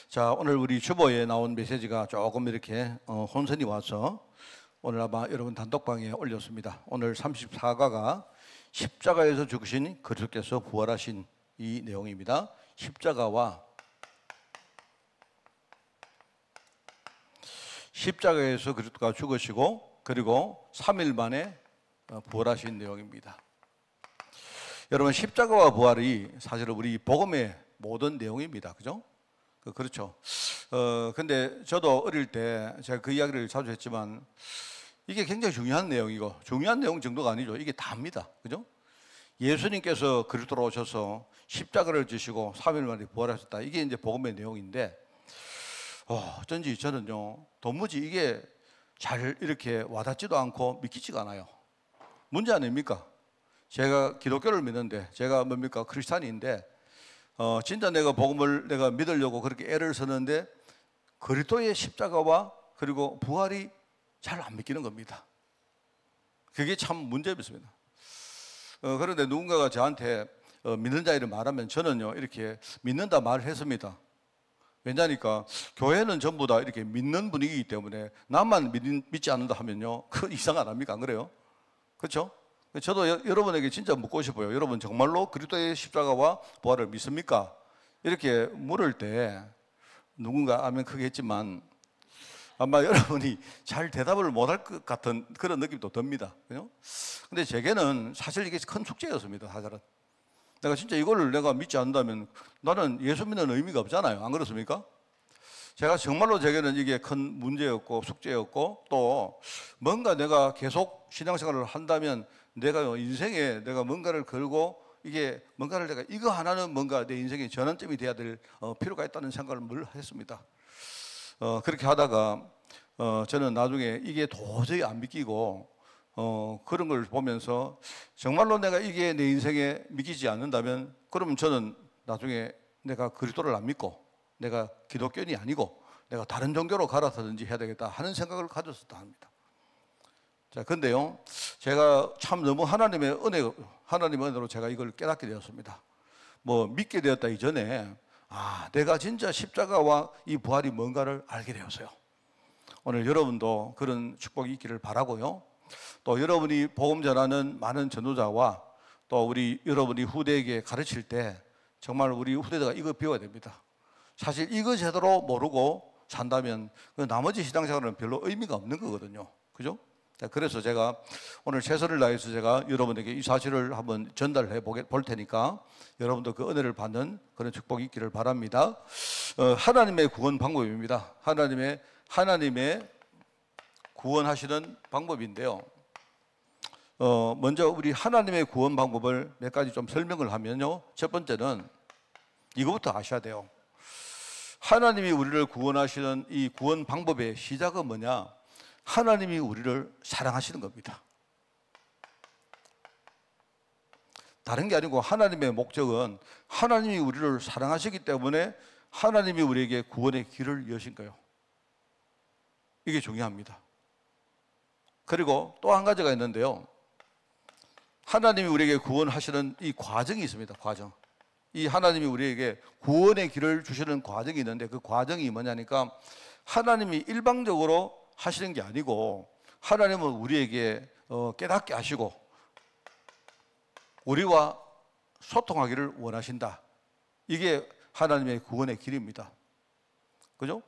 자, 오늘 우리 주보에 나온 메시지가 조금 이렇게 혼선이 와서 오늘 아마 여러분 단톡방에 올렸습니다. 오늘 34가가 십자가에서 죽으신 그리스도께서 부활하신 이 내용입니다. 십자가에서 그리스도가 죽으시고 그리고 3일 만에 부활하신 내용입니다. 여러분, 십자가와 부활이 사실은 우리 복음의 모든 내용입니다. 그죠? 그렇죠. 근데 저도 어릴 때 제가 그 이야기를 자주 했지만 이게 굉장히 중요한 내용이고, 중요한 내용 정도가 아니죠. 이게 다입니다. 그죠? 예수님께서 그리스도로 오셔서 십자가를 지시고 3일 만에 부활하셨다. 이게 이제 복음의 내용인데, 어쩐지 저는요, 도무지 이게 잘 이렇게 와닿지도 않고 믿기지가 않아요. 문제 아닙니까? 제가 기독교를 믿는데, 제가 뭡니까? 크리스찬인데, 진짜 내가 복음을 내가 믿으려고 그렇게 애를 쓰는데 그리스도의 십자가와 그리고 부활이 잘 안 믿기는 겁니다. 그게 참 문제였습니다. 그런데 누군가가 저한테 믿는 자를 말하면 저는요, 이렇게 믿는다 말을 했습니다. 왜냐니까 교회는 전부 다 이렇게 믿는 분위기이기 때문에 나만 믿지 않는다 하면요, 그 이상 안 합니까? 안 그래요? 그렇죠? 저도 여러분에게 진짜 묻고 싶어요. 여러분 정말로 그리스도의 십자가와 부활을 믿습니까? 이렇게 물을 때 누군가 아멘 크게 했지만 아마 여러분이 잘 대답을 못할 것 같은 그런 느낌도 듭니다. 그죠? 근데 제게는 사실 이게 큰 숙제였습니다. 사실은 내가 진짜 이거를 내가 믿지 않는다면 나는 예수 믿는 의미가 없잖아요. 안 그렇습니까? 제가 정말로 제게는 이게 큰 문제였고 숙제였고, 또 뭔가 내가 계속 신앙생활을 한다면 내가 인생에 내가 뭔가를 걸고 이게 뭔가를 내가 이거 하나는 뭔가 내 인생의 전환점이 돼야 될 필요가 있다는 생각을 늘 했습니다. 그렇게 하다가 저는 나중에 이게 도저히 안 믿기고 그런 걸 보면서 정말로 내가 이게 내 인생에 믿기지 않는다면 그러면 저는 나중에 내가 그리스도를 안 믿고 내가 기독교인이 아니고 내가 다른 종교로 갈아타든지 해야 되겠다 하는 생각을 가졌었다 합니다. 자, 근데요, 제가 참 너무 하나님의 은혜로 제가 이걸 깨닫게 되었습니다. 뭐 믿게 되었다 이전에 내가 진짜 십자가와 이 부활이 뭔가를 알게 되었어요. 오늘 여러분도 그런 축복이 있기를 바라고요. 또 여러분이 복음 전하는 많은 전도자와 또 여러분이 후대에게 가르칠 때 정말 우리 후대자가 이거 배워야 됩니다. 사실 이거 제대로 모르고 산다면 그 나머지 신앙생활은 별로 의미가 없는 거거든요. 그죠? 그래서 제가 오늘 최선을 다해서 제가 여러분에게 이 사실을 한번 전달해 볼 테니까 여러분도 그 은혜를 받는 그런 축복이 있기를 바랍니다. 하나님의 구원 방법입니다. 하나님의 구원하시는 방법인데요. 먼저 우리 하나님의 구원 방법을 몇 가지 좀 설명을 하면요. 첫 번째는 이거부터 아셔야 돼요. 하나님이 우리를 구원하시는 이 구원 방법의 시작은 뭐냐? 하나님이 우리를 사랑하시는 겁니다. 다른 게 아니고 하나님의 목적은 하나님이 우리를 사랑하시기 때문에 하나님이 우리에게 구원의 길을 여신 거예요. 이게 중요합니다. 그리고 또 한 가지가 있는데요. 하나님이 우리에게 구원하시는 이 과정이 있습니다. 과정. 이 하나님이 우리에게 구원의 길을 주시는 과정이 있는데 그 과정이 뭐냐니까 하나님이 일방적으로 하시는 게 아니고 하나님은 우리에게 깨닫게 하시고 우리와 소통하기를 원하신다. 이게 하나님의 구원의 길입니다. 그죠?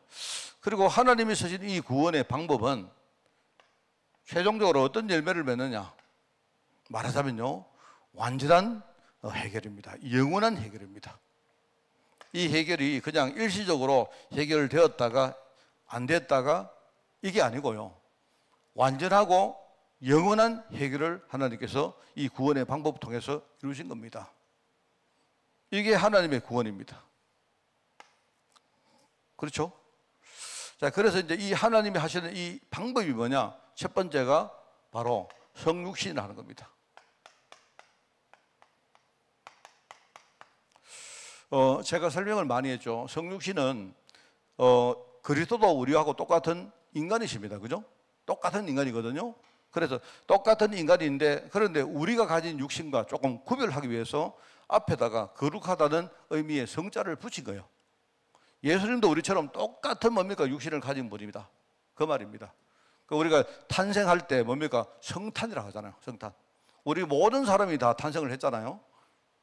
그리고 하나님이 쓰신 이 구원의 방법은 최종적으로 어떤 열매를 맺느냐? 말하자면요, 완전한 해결입니다. 영원한 해결입니다. 이 해결이 그냥 일시적으로 해결되었다가 안 됐다가 이게 아니고요, 완전하고 영원한 해결을 하나님께서 이 구원의 방법을 통해서 이루신 겁니다. 이게 하나님의 구원입니다. 그렇죠? 자, 그래서 이제 이 하나님이 하시는 이 방법이 뭐냐? 첫 번째가 바로 성육신을 하는 겁니다. 제가 설명을 많이 했죠. 성육신은 그리스도도 우리하고 똑같은 인간이십니다. 그죠? 똑같은 인간이거든요. 그래서 똑같은 인간인데, 그런데 우리가 가진 육신과 조금 구별하기 위해서 앞에다가 거룩하다는 의미의 성자를 붙인 거예요. 예수님도 우리처럼 똑같은 뭡니까? 육신을 가진 분입니다. 그 말입니다. 우리가 탄생할 때 뭡니까? 성탄이라고 하잖아요. 성탄. 우리 모든 사람이 다 탄생을 했잖아요.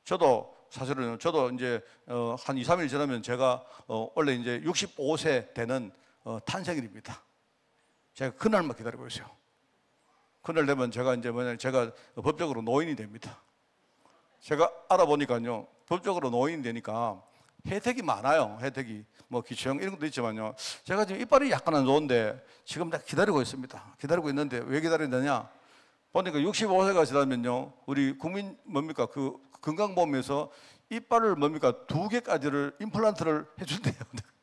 저도 사실은 저도 이제 한 2, 3일 지나면 제가 원래 이제 65세 되는 탄생일입니다. 제가 그날만 기다리고 있어요. 그날 되면 제가 이제 제가 법적으로 노인이 됩니다. 제가 알아보니까요, 법적으로 노인이 되니까 혜택이 많아요. 혜택이 뭐 기초형 이런 것도 있지만요. 제가 지금 이빨이 약간 안 좋은데 지금 다 기다리고 있습니다. 기다리고 있는데 왜 기다리느냐? 보니까 65세가 지나면요, 우리 국민 뭡니까? 그 건강보험에서 이빨을 뭡니까? 2개까지를 임플란트를 해준대요.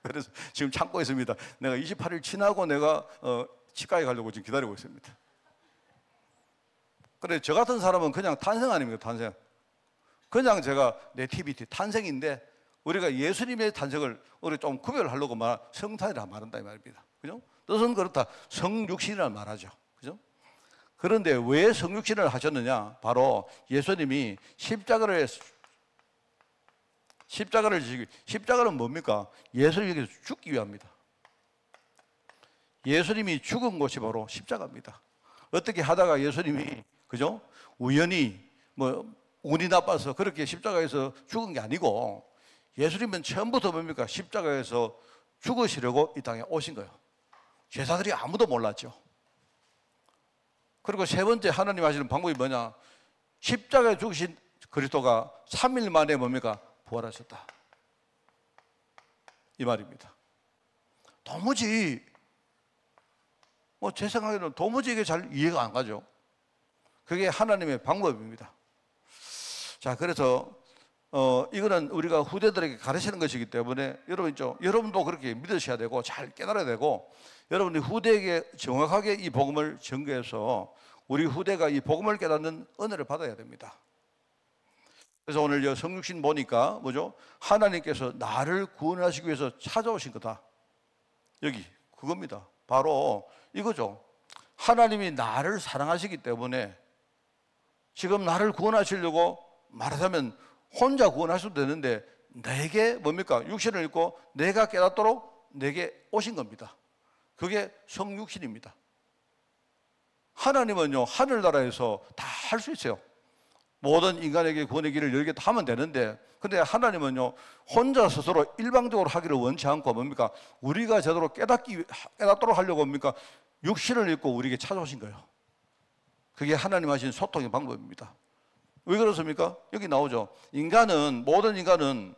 그래서 지금 참고 있습니다. 내가 28일 지나고 내가 치과에 가려고 지금 기다리고 있습니다. 그래, 저 같은 사람은 그냥 탄생 아닙니까? 탄생. 그냥 제가 네티비티 탄생인데 우리가 예수님의 탄생을 우리 좀 구별하려고 성탄이라 말한다 이 말입니다. 그죠? 뜻은 그렇다. 성육신이라 말하죠. 그죠? 그런데 왜 성육신을 하셨느냐? 바로 예수님이 십자가를 지시기, 십자가는 뭡니까? 예수님에게서 죽기 위함입니다. 예수님이 죽은 곳이 바로 십자가입니다. 어떻게 하다가 예수님이 그죠? 우연히 운이 나빠서 그렇게 십자가에서 죽은 게 아니고 예수님은 처음부터 뭡니까? 십자가에서 죽으시려고 이 땅에 오신 거예요. 제사들이 아무도 몰랐죠. 그리고 세 번째 하나님 하시는 방법이 뭐냐? 십자가에 죽으신 그리스도가 3일 만에 뭡니까? 부활하셨다. 이 말입니다. 도무지 제 생각에는 도무지 이게 잘 이해가 안 가죠. 그게 하나님의 방법입니다. 자, 그래서 이거는 우리가 후대들에게 가르치는 것이기 때문에 여러분도 그렇게 믿으셔야 되고 잘 깨달아야 되고 여러분이 후대에게 정확하게 이 복음을 전개해서 우리 후대가 이 복음을 깨닫는 은혜를 받아야 됩니다. 그래서 오늘 성육신 보니까 뭐죠? 하나님께서 나를 구원하시기 위해서 찾아오신 거다. 여기 그겁니다. 바로 이거죠. 하나님이 나를 사랑하시기 때문에 지금 나를 구원하시려고 말하자면 혼자 구원하셔도 되는데 내게 뭡니까? 육신을 입고 내가 깨닫도록 내게 오신 겁니다. 그게 성육신입니다. 하나님은요, 하늘나라에서 다 할 수 있어요. 모든 인간에게 구원의 길을 열겠다 하면 되는데, 근데 하나님은요, 혼자 스스로 일방적으로 하기를 원치 않고 뭡니까? 우리가 제대로 깨닫도록 하려고 뭡니까? 육신을 입고 우리에게 찾아오신 거예요. 그게 하나님 하신 소통의 방법입니다. 왜 그렇습니까? 여기 나오죠. 모든 인간은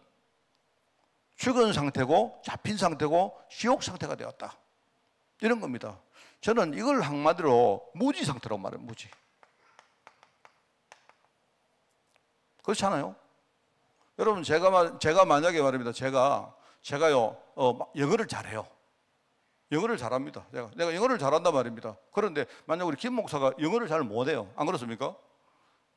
죽은 상태고 잡힌 상태고 지옥 상태가 되었다. 이런 겁니다. 저는 이걸 한마디로 무지 상태라고 말해요. 무지. 그렇잖아요. 여러분 제가 만약에 말입니다. 제가요 영어를 잘해요. 영어를 잘합니다. 내가 영어를 잘한단 말입니다. 그런데 만약 우리 김 목사가 영어를 잘 못해요. 안 그렇습니까?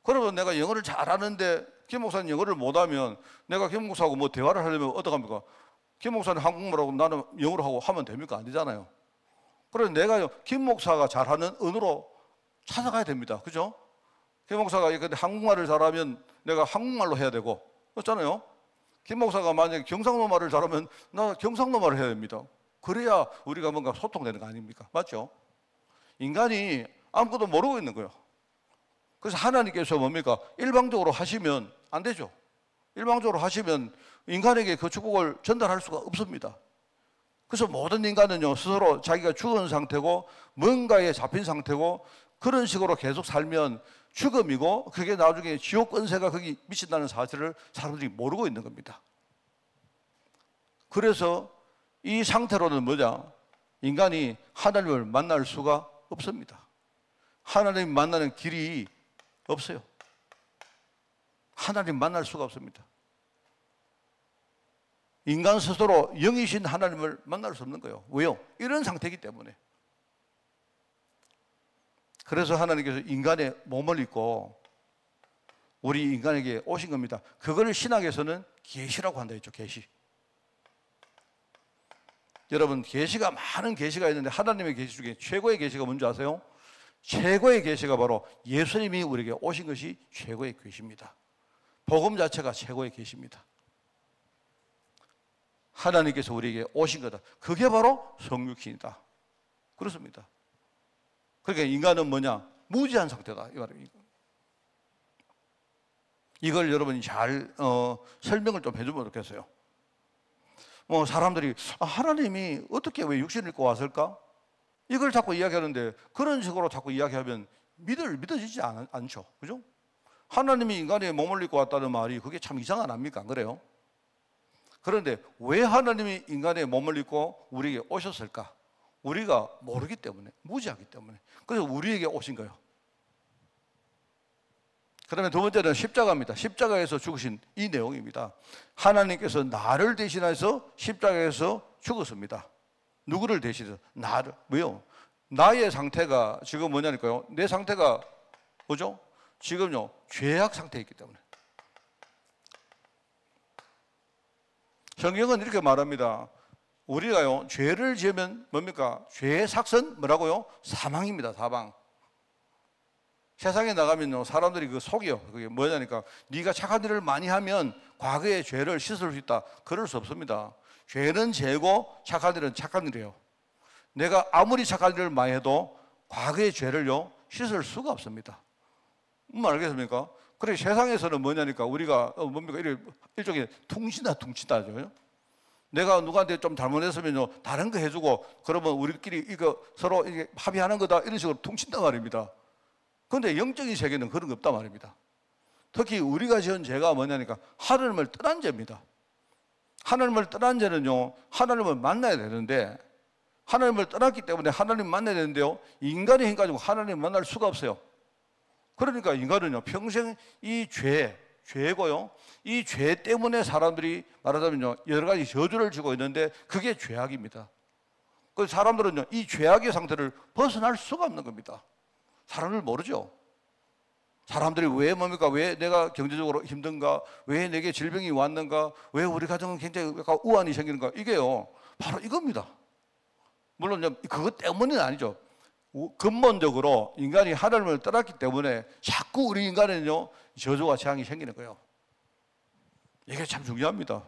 그러면 내가 영어를 잘하는데 김 목사는 영어를 못하면 내가 김 목사하고 대화를 하려면 어떡합니까? 김 목사는 한국말하고 나는 영어로 하고 하면 됩니까? 안 되잖아요. 그래서 내가 김 목사가 잘하는 언어로 찾아가야 됩니다. 그죠? 김 목사가 한국말을 잘하면 내가 한국말로 해야 되고 그렇잖아요. 김 목사가 만약에 경상도 말을 잘하면 나 경상도 말을 해야 됩니다. 그래야 우리가 뭔가 소통되는 거 아닙니까? 맞죠? 인간이 아무것도 모르고 있는 거예요. 그래서 하나님께서 뭡니까? 일방적으로 하시면 안 되죠. 일방적으로 하시면 인간에게 그 축복을 전달할 수가 없습니다. 그래서 모든 인간은요, 스스로 자기가 죽은 상태고 뭔가에 잡힌 상태고 그런 식으로 계속 살면 죽음이고 그게 나중에 지옥 권세가 거기 미친다는 사실을 사람들이 모르고 있는 겁니다. 그래서 이 상태로는 뭐냐? 인간이 하나님을 만날 수가 없습니다. 하나님 만나는 길이 없어요. 하나님 만날 수가 없습니다. 인간 스스로 영이신 하나님을 만날 수 없는 거예요. 왜요? 이런 상태이기 때문에. 그래서 하나님께서 인간의 몸을 입고 우리 인간에게 오신 겁니다. 그걸 신학에서는 계시라고 한다 했죠. 계시. 여러분, 계시가 많은 계시가 있는데 하나님의 계시 중에 최고의 계시가 뭔지 아세요? 최고의 계시가 바로 예수님이 우리에게 오신 것이 최고의 계시입니다. 복음 자체가 최고의 계시입니다. 하나님께서 우리에게 오신 거다. 그게 바로 성육신이다. 그렇습니다. 그러니까 인간은 뭐냐? 무지한 상태다. 이 말입니다. 이걸 여러분이 잘 설명을 좀 해주면 좋겠어요. 사람들이 하나님이 어떻게 왜 육신을 입고 왔을까? 이걸 자꾸 이야기하는데 그런 식으로 자꾸 이야기하면 믿어지지 않죠. 그죠? 하나님이 인간의 몸을 입고 왔다는 말이 그게 참 이상한 아닙니까? 안 그래요? 그런데 왜 하나님이 인간의 몸을 입고 우리에게 오셨을까? 우리가 모르기 때문에, 무지하기 때문에. 그래서 우리에게 오신 거예요. 그다음에 두 번째는 십자가입니다. 십자가에서 죽으신 이 내용입니다. 하나님께서 나를 대신해서 십자가에서 죽었습니다. 누구를 대신해서? 나를. 왜요? 나의 상태가 지금 뭐냐니까요. 내 상태가 뭐죠? 지금요, 죄악 상태에 있기 때문에. 성경은 이렇게 말합니다. 우리가요, 죄를 지으면 뭡니까? 죄의 삭선 뭐라고요? 사망입니다. 사망. 세상에 나가면요, 사람들이 그 속이요. 그게 뭐냐니까, 네가 착한 일을 많이 하면 과거의 죄를 씻을 수 있다. 그럴 수 없습니다. 죄는 죄고 착한 일은 착한 일이에요. 내가 아무리 착한 일을 많이 해도 과거의 죄를요, 씻을 수가 없습니다. 알겠습니까? 그래, 세상에서는 뭐냐니까, 우리가 뭡니까? 일종의 퉁친다죠. 내가 누구한테 좀 잘못했으면요, 다른 거 해주고, 그러면 우리끼리 이거 서로 이게 합의하는 거다. 이런 식으로 퉁친단 말입니다. 그런데 영적인 세계는 그런 거 없단 말입니다. 특히 우리가 지은 죄가 뭐냐니까, 하나님을 떠난 죄입니다. 하나님을 떠난 죄는요, 하나님을 만나야 되는데, 하나님을 떠났기 때문에 하나님을 만나야 되는데요, 인간의 힘 가지고 하나님을 만날 수가 없어요. 그러니까 인간은요, 평생 이 죄고요, 이 죄 때문에 사람들이 말하자면요, 여러 가지 저주를 주고 있는데 그게 죄악입니다. 그래서 사람들은요, 이 죄악의 상태를 벗어날 수가 없는 겁니다. 사람을 모르죠. 사람들이 왜 뭡니까? 왜 내가 경제적으로 힘든가? 왜 내게 질병이 왔는가? 왜 우리 가정은 굉장히 우환이 생기는가? 이게요, 바로 이겁니다. 물론 그것 때문은 아니죠. 근본적으로 인간이 하나님을 떠났기 때문에 자꾸 우리 인간에는요, 저주와 재앙이 생기는 거예요. 이게 참 중요합니다.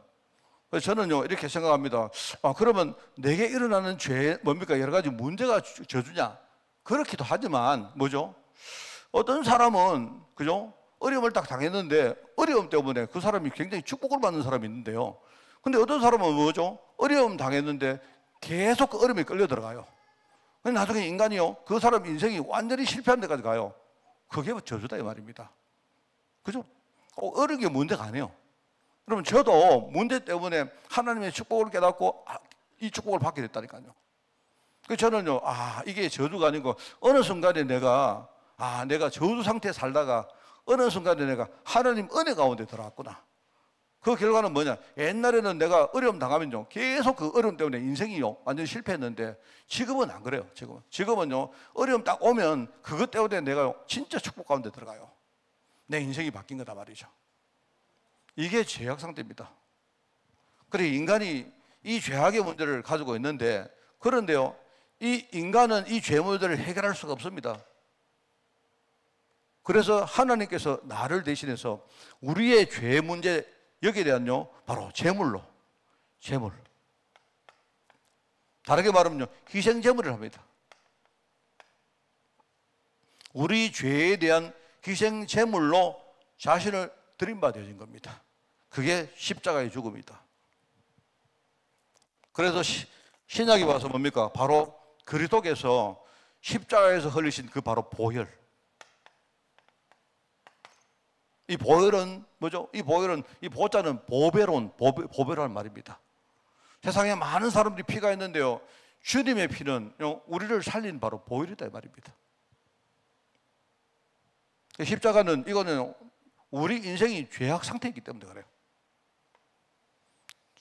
그래서 저는요, 이렇게 생각합니다. 그러면 내게 일어나는 죄 뭡니까? 여러 가지 문제가 저주냐? 그렇기도 하지만 뭐죠? 어떤 사람은 그죠? 어려움을 딱 당했는데 어려움 때문에 그 사람이 굉장히 축복을 받는 사람이 있는데요. 근데 어떤 사람은 뭐죠? 어려움 당했는데 계속 그 어려움에 끌려 들어가요. 나중에 인간이요, 그 사람 인생이 완전히 실패한 데까지 가요. 그게 저주다 이 말입니다. 그죠? 어려운 게 문제가 아니에요. 그러면 저도 문제 때문에 하나님의 축복을 깨닫고 이 축복을 받게 됐다니까요. 그래서 저는요, 이게 저주가 아니고 어느 순간에 내가 저주 상태에 살다가 어느 순간에 내가 하나님 은혜 가운데 들어왔구나. 그 결과는 뭐냐? 옛날에는 내가 어려움 당하면요, 계속 그 어려움 때문에 인생이요, 완전히 실패했는데 지금은 안 그래요. 지금은요, 어려움 딱 오면 그것 때문에 내가 진짜 축복 가운데 들어가요. 내 인생이 바뀐 거다 말이죠. 이게 죄악 상태입니다. 그래, 인간이 이 죄악의 문제를 가지고 있는데, 그런데요, 이 인간은 이 죄 문제를 해결할 수가 없습니다. 그래서 하나님께서 나를 대신해서 우리의 죄 문제, 여기에 대한요, 바로 제물로, 제물. 다르게 말하면요, 희생 제물을 합니다. 우리 죄에 대한 희생 제물로 자신을 드린 바 되어진 겁니다. 그게 십자가의 죽음이다. 그래서 신약이 와서 뭡니까? 바로 그리스도께서 십자가에서 흘리신 그 바로 보혈. 이 보혈은 뭐죠? 이 보자는 보배로운 말입니다. 세상에 많은 사람들이 피가 있는데요, 주님의 피는 우리를 살린 바로 보혈이다 이 말입니다. 십자가는 이거는 우리 인생이 죄악 상태이기 때문에 그래요.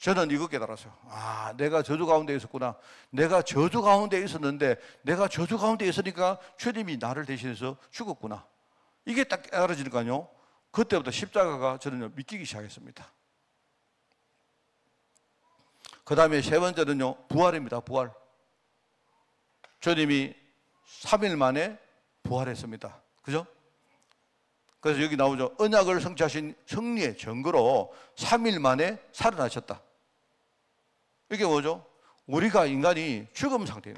저는 이거 깨달았어요. 내가 저주 가운데 있었구나. 내가 저주 가운데 있었는데, 내가 저주 가운데 있으니까 주님이 나를 대신해서 죽었구나. 이게 딱 깨달아지니까요, 그때부터 십자가가 저는 믿기기 시작했습니다. 그 다음에 세 번째는요, 부활입니다. 부활. 주님이 3일 만에 부활했습니다. 그죠? 그래서 여기 나오죠. 언약을 성취하신 승리의 증거로 3일 만에 살아나셨다. 이게 뭐죠? 우리가 인간이 죽음 상태예요.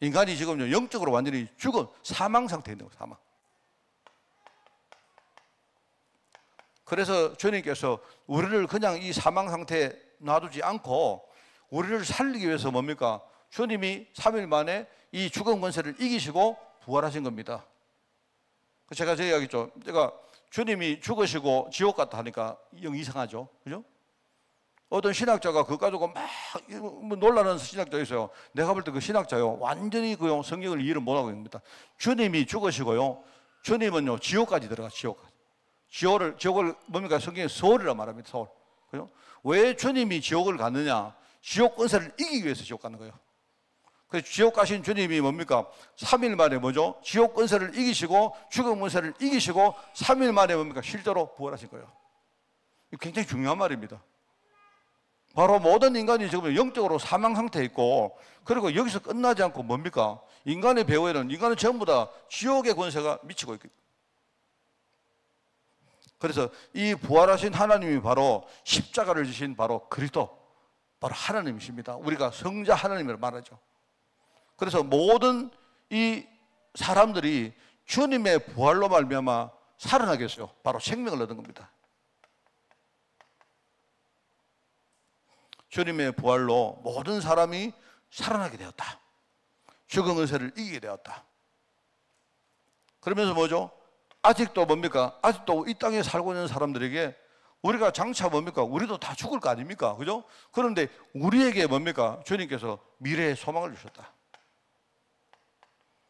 인간이 지금 영적으로 완전히 죽은 사망 상태에 있는 거예요. 사망. 그래서 주님께서 우리를 그냥 이 사망 상태에 놔두지 않고 우리를 살리기 위해서 뭡니까? 주님이 3일 만에 이 죽음 권세를 이기시고 부활하신 겁니다. 제가 이야기했죠. 제가 주님이 죽으시고 지옥 갔다 하니까 영 이상하죠. 그죠? 어떤 신학자가 그거 가지고 막 놀라는 신학자가 있어요. 내가 볼 때 그 신학자요, 완전히 그 성경을 이해를 못하고 있습니다. 주님이 죽으시고요, 주님은요, 지옥까지 들어가, 지옥까지. 지옥을 뭡니까? 성경에 서울이라 말합니다, 서울. 그죠? 왜 주님이 지옥을 갔느냐? 지옥 권세를 이기기 위해서 지옥 가는 거예요. 그래서 지옥 가신 주님이 뭡니까? 3일 만에 뭐죠? 지옥 권세를 이기시고 죽음 권세를 이기시고 3일 만에 뭡니까? 실제로 부활하신 거예요. 이거 굉장히 중요한 말입니다. 바로 모든 인간이 지금 영적으로 사망 상태에 있고, 그리고 여기서 끝나지 않고 뭡니까? 인간의 배후에는 인간은 전부 다 지옥의 권세가 미치고 있거든요. 그래서 이 부활하신 하나님이 바로 십자가를 지신 바로 그리스도, 바로 하나님이십니다. 우리가 성자 하나님이라고 말하죠. 그래서 모든 이 사람들이 주님의 부활로 말미암아 살아나게 했어요. 바로 생명을 얻은 겁니다. 주님의 부활로 모든 사람이 살아나게 되었다. 죽은 권세를 이기게 되었다. 그러면서 뭐죠? 아직도 뭡니까? 아직도 이 땅에 살고 있는 사람들에게 우리가 장차 뭡니까? 우리도 다 죽을 거 아닙니까? 그죠? 그런데 우리에게 뭡니까? 주님께서 미래의 소망을 주셨다.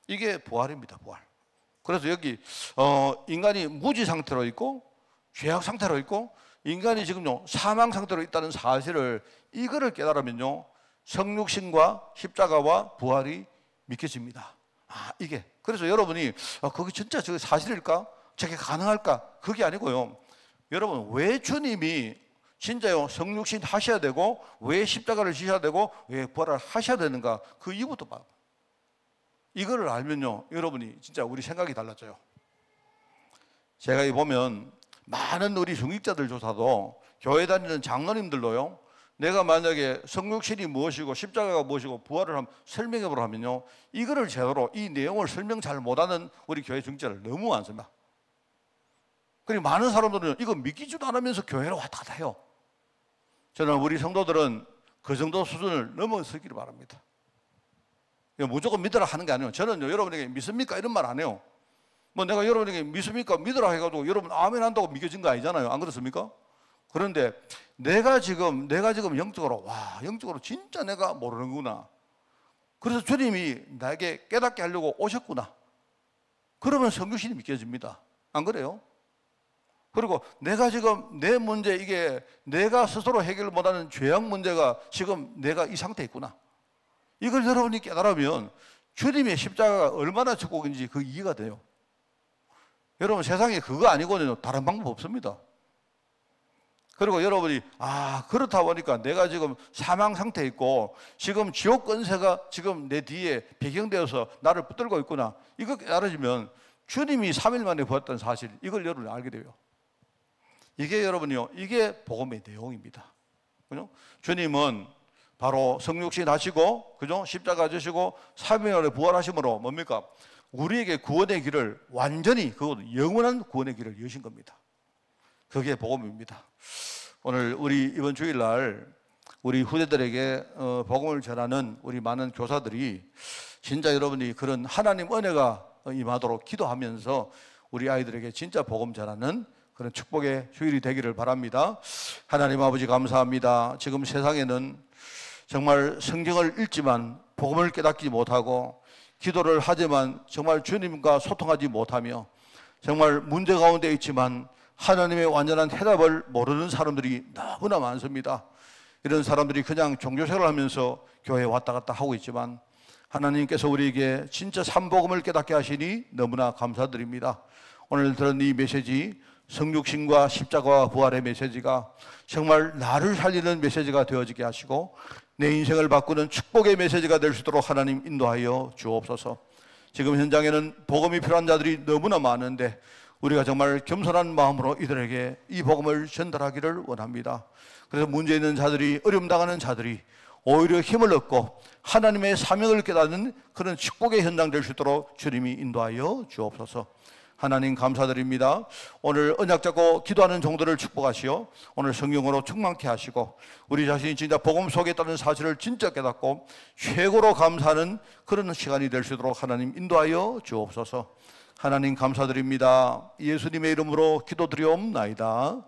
이게 부활입니다, 부활. 그래서 여기 인간이 무지 상태로 있고 죄악 상태로 있고 인간이 지금요 사망 상태로 있다는 사실을 이거를 깨달으면요 성육신과 십자가와 부활이 믿겨집니다. 아, 이게 그래서 여러분이 그게 진짜 저 사실일까? 저게 가능할까? 그게 아니고요. 여러분, 왜 주님이 진짜요 성육신 하셔야 되고 왜 십자가를 지셔야 되고 왜 부활을 하셔야 되는가? 그 이유부터 봐요. 이거를 알면요 여러분이 진짜 우리 생각이 달라져요. 제가 이 보면 많은 우리 중직자들 조사도 교회 다니는 장로님들로요, 내가 만약에 성육신이 무엇이고 십자가가 무엇이고 부활을 한번 설명해 보라 하면요, 이거를 제대로 이 내용을 설명 잘 못하는 우리 교회 중직자를 너무 많습니다. 그리고 많은 사람들은 이거 믿기지도 않으면서 교회로 왔다 갔다 해요. 저는 우리 성도들은 그 정도 수준을 넘어서기를 바랍니다. 무조건 믿으라 하는 게 아니에요. 저는요 여러분에게 믿습니까? 이런 말 안 해요. 뭐 내가 여러분에게 믿습니까? 믿으라 해가지고 여러분 아멘 한다고 믿겨진 거 아니잖아요. 안 그렇습니까? 그런데 내가 지금 영적으로 영적으로 진짜 내가 모르는구나. 그래서 주님이 나에게 깨닫게 하려고 오셨구나. 그러면 성육신이 믿겨집니다. 안 그래요? 그리고 내가 지금 내 문제, 이게 내가 스스로 해결 못하는 죄악 문제가 지금 내가 이 상태에 있구나. 이걸 여러분이 깨달으면 주님의 십자가가 얼마나 축복인지 그 이해가 돼요. 여러분, 세상에 그거 아니고는 다른 방법 없습니다. 그리고 여러분이 그렇다 보니까 내가 지금 사망 상태에 있고 지금 지옥 권세가 지금 내 뒤에 배경되어서 나를 붙들고 있구나. 이거 깨달아지면 주님이 3일 만에 부활했다는 사실, 이걸 여러분이 알게 돼요. 이게 여러분이요, 이게 복음의 내용입니다. 그죠? 주님은 바로 성육신 하시고, 그죠? 십자가 지시고 3일 만에 부활하심으로 뭡니까? 우리에게 구원의 길을 완전히, 그것도 영원한 구원의 길을 여신 겁니다. 그게 복음입니다. 오늘 우리 이번 주일날 우리 후대들에게 복음을 전하는 우리 많은 교사들이 진짜 여러분이 그런 하나님 은혜가 임하도록 기도하면서 우리 아이들에게 진짜 복음 전하는 그런 축복의 주일이 되기를 바랍니다. 하나님 아버지 감사합니다. 지금 세상에는 정말 성경을 읽지만 복음을 깨닫지 못하고 기도를 하지만 정말 주님과 소통하지 못하며 정말 문제 가운데 있지만 하나님의 완전한 해답을 모르는 사람들이 너무나 많습니다. 이런 사람들이 그냥 종교생활을 하면서 교회에 왔다 갔다 하고 있지만 하나님께서 우리에게 진짜 삼복음을 깨닫게 하시니 너무나 감사드립니다. 오늘 들은 이 메시지, 성육신과 십자가와 부활의 메시지가 정말 나를 살리는 메시지가 되어지게 하시고 내 인생을 바꾸는 축복의 메시지가 될 수 있도록 하나님 인도하여 주옵소서. 지금 현장에는 복음이 필요한 자들이 너무나 많은데 우리가 정말 겸손한 마음으로 이들에게 이 복음을 전달하기를 원합니다. 그래서 문제 있는 자들이, 어려움 당하는 자들이 오히려 힘을 얻고 하나님의 사명을 깨닫는 그런 축복의 현장 될 수 있도록 주님이 인도하여 주옵소서. 하나님 감사드립니다. 오늘 언약 잡고 기도하는 종들을 축복하시오. 오늘 성령으로 충만케 하시고 우리 자신이 진짜 복음 속에 있다는 사실을 진짜 깨닫고 최고로 감사하는 그런 시간이 될 수 있도록 하나님 인도하여 주옵소서. 하나님 감사드립니다. 예수님의 이름으로 기도드리옵나이다.